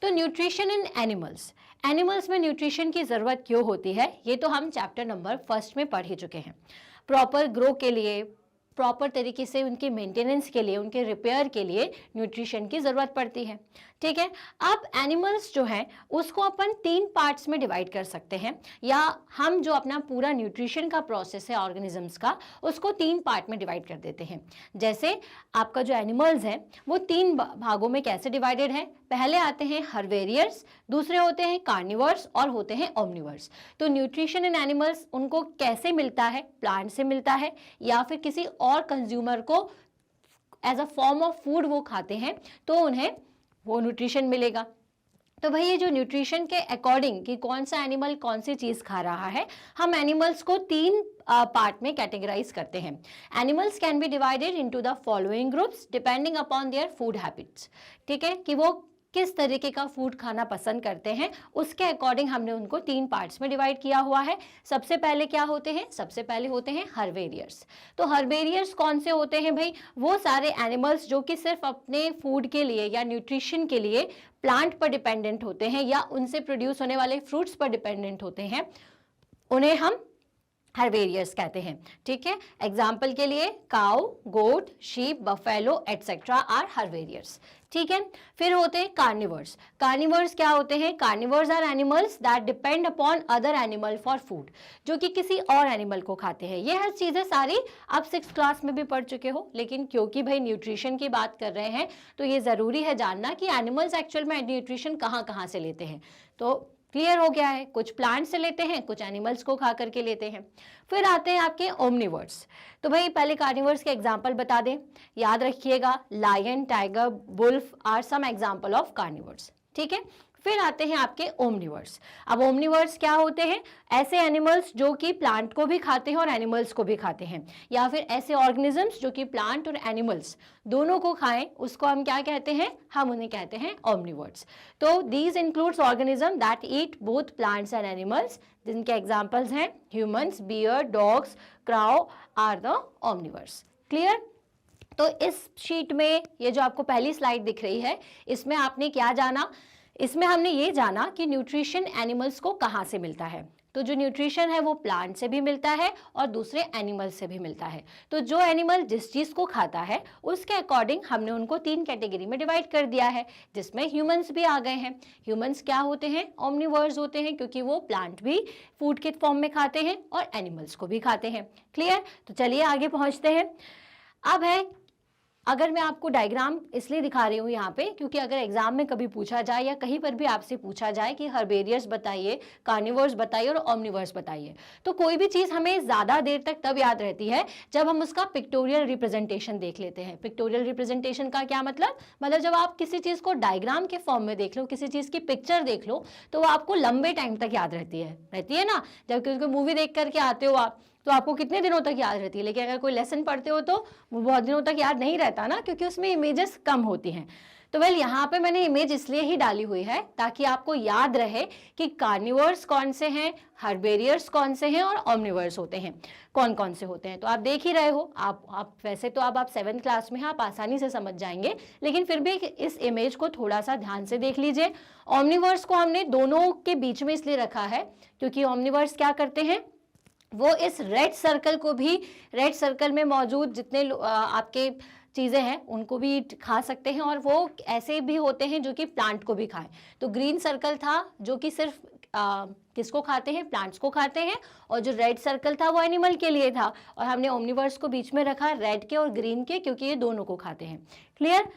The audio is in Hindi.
तो न्यूट्रिशन इन एनिमल्स, एनिमल्स में न्यूट्रिशन की ज़रूरत क्यों होती है, ये तो हम चैप्टर नंबर 1 में पढ़ ही चुके हैं। प्रॉपर ग्रो के लिए, प्रॉपर तरीके से उनके मेंटेनेंस के लिए, उनके रिपेयर के लिए न्यूट्रिशन की ज़रूरत पड़ती है। ठीक है, अब एनिमल्स जो हैं उसको अपन 3 पार्ट्स में डिवाइड कर सकते हैं, या हम जो अपना पूरा न्यूट्रिशन का प्रोसेस है ऑर्गेनिजम्स का, उसको 3 पार्ट में डिवाइड कर देते हैं। जैसे आपका जो एनिमल्स हैं वो 3 भागों में कैसे डिवाइडेड है। पहले आते हैं हर्बेरियर्स, दूसरे होते हैं कार्निवर्स और होते हैं ओमनिवर्स। तो न्यूट्रिशन इन एनिमल्स उनको कैसे मिलता है, प्लांट से मिलता है या फिर किसी और कंज्यूमर को as a form of food वो खाते हैं तो उन्हें वो न्यूट्रिशन मिलेगा। तो भाई ये जो न्यूट्रिशन के अकॉर्डिंग कि कौन सा एनिमल कौन सी चीज़ खा रहा है, हम एनिमल्स को 3 पार्ट में कैटेगराइज करते हैं। Animals can be divided into the following groups depending upon their food habits. ठीक है, कि वो किस तरीके का फूड खाना पसंद करते हैं, उसके अकॉर्डिंग हमने उनको 3 पार्ट्स में डिवाइड किया हुआ है। सबसे पहले क्या होते हैं, सबसे पहले होते हैं हर्बेरियर्स। तो हर्बेरियर्स कौन से होते हैं भाई, वो सारे एनिमल्स जो कि सिर्फ अपने फूड के लिए या न्यूट्रिशन के लिए प्लांट पर डिपेंडेंट होते हैं या उनसे प्रोड्यूस होने वाले फ्रूट्स पर डिपेंडेंट होते हैं, उन्हें हम हर्बेरियर्स कहते हैं। ठीक है, एग्जाम्पल के लिए cow, goat, sheep, buffalo etcetera are herbivores. ठीक है, फिर होते हैं कार्निवर्स। कार्निवर्स क्या होते हैं, carnivores are animals that depend upon other animal for food, जो कि किसी और एनिमल को खाते हैं। ये हर चीज़ें सारी आप 6th क्लास में भी पढ़ चुके हो, लेकिन क्योंकि भाई न्यूट्रिशन की बात कर रहे हैं तो ये ज़रूरी है जानना कि एनिमल्स एक्चुअल में न्यूट्रिशन कहाँ कहाँ से लेते हैं। तो क्लियर हो गया है, कुछ प्लांट से लेते हैं, कुछ एनिमल्स को खा करके लेते हैं। फिर आते हैं आपके ओमनिवर्स। तो भाई पहले कार्निवर्स के एग्जांपल बता दें, याद रखिएगा lion, tiger, wolf are some example of carnivores. ठीक है, फिर आते हैं आपके ओमनिवर्स। अब ओमनिवर्स क्या होते हैं, ऐसे एनिमल्स जो कि प्लांट को भी खाते हैं और एनिमल्स को भी खाते हैं, या फिर ऐसे ऑर्गेनिजम्स जो कि प्लांट और एनिमल्स दोनों को खाएं, उसको हम क्या कहते हैं, हम उन्हें कहते हैं ओमनिवर्स। तो these includes organism that eat both plants and animals, जिनके एग्जाम्पल्स हैं humans, bear, dogs, crow are the omnivores. Clear. तो इस शीट में ये जो आपको पहली स्लाइड दिख रही है, इसमें आपने क्या जाना, इसमें हमने ये जाना कि न्यूट्रिशन एनिमल्स को कहाँ से मिलता है। तो जो न्यूट्रिशन है वो प्लांट से भी मिलता है और दूसरे एनिमल से भी मिलता है। तो जो एनिमल जिस चीज़ को खाता है उसके अकॉर्डिंग हमने उनको 3 कैटेगरी में डिवाइड कर दिया है, जिसमें ह्यूमंस भी आ गए हैं। ह्यूमंस क्या होते हैं, ओमनिवर्स होते हैं, क्योंकि वो प्लांट भी फूड के फॉर्म में खाते हैं और एनिमल्स को भी खाते हैं। क्लियर। तो चलिए आगे पहुँचते हैं। अब है, अगर मैं आपको डायग्राम इसलिए दिखा रही हूँ यहाँ पे क्योंकि अगर एग्जाम में कभी पूछा जाए या कहीं पर भी आपसे पूछा जाए कि हर्बेरियर्स बताइए, कार्निवर्स बताइए और ओमनिवर्स बताइए, तो कोई भी चीज़ हमें ज़्यादा देर तक तब याद रहती है जब हम उसका पिक्टोरियल रिप्रेजेंटेशन देख लेते हैं। पिक्टोरियल रिप्रेजेंटेशन का क्या मतलब जब आप किसी चीज़ को डायग्राम के फॉर्म में देख लो, किसी चीज़ की पिक्चर देख लो, तो वो आपको लंबे टाइम तक याद रहती है ना। जब कोई मूवी देख करके आते हो आप, तो आपको कितने दिनों तक याद रहती है, लेकिन अगर कोई लेसन पढ़ते हो तो वो बहुत दिनों तक याद नहीं रहता ना, क्योंकि उसमें इमेजेस कम होती हैं। तो वेल यहाँ पे मैंने इमेज इसलिए ही डाली हुई है ताकि आपको याद रहे कि कार्निवर्स कौन से हैं, हर्बेरियर्स कौन से हैं और ओमनिवर्स होते हैं, कौन कौन से होते हैं। तो आप देख ही रहे हो, आप वैसे तो आप 7th क्लास में हैं, आप आसानी से समझ जाएंगे, लेकिन फिर भी इस इमेज को थोड़ा सा ध्यान से देख लीजिए। ओमनिवर्स को हमने दोनों के बीच में इसलिए रखा है क्योंकि ओमनिवर्स क्या करते हैं, वो इस रेड सर्कल को भी, रेड सर्कल में मौजूद जितने आपके चीज़ें हैं उनको भी खा सकते हैं, और वो ऐसे भी होते हैं जो कि प्लांट को भी खाएं। तो ग्रीन सर्कल था जो कि सिर्फ किसको खाते हैं, प्लांट्स को खाते हैं, और जो रेड सर्कल था वो एनिमल के लिए था, और हमने ओमनिवर्स को बीच में रखा रेड के और ग्रीन के, क्योंकि ये दोनों को खाते हैं। क्लियर।